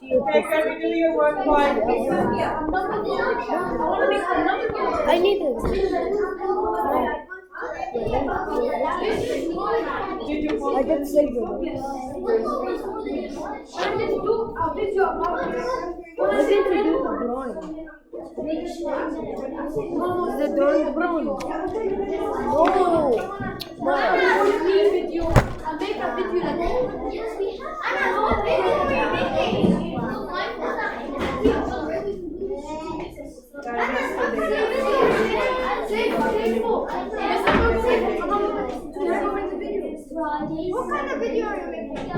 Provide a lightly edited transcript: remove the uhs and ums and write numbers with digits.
Okay, can we do your work quietly? I need to. Did you I can still do it. Why didn't you do the drawing? Is the drawing brown? No. What kind of video are you making?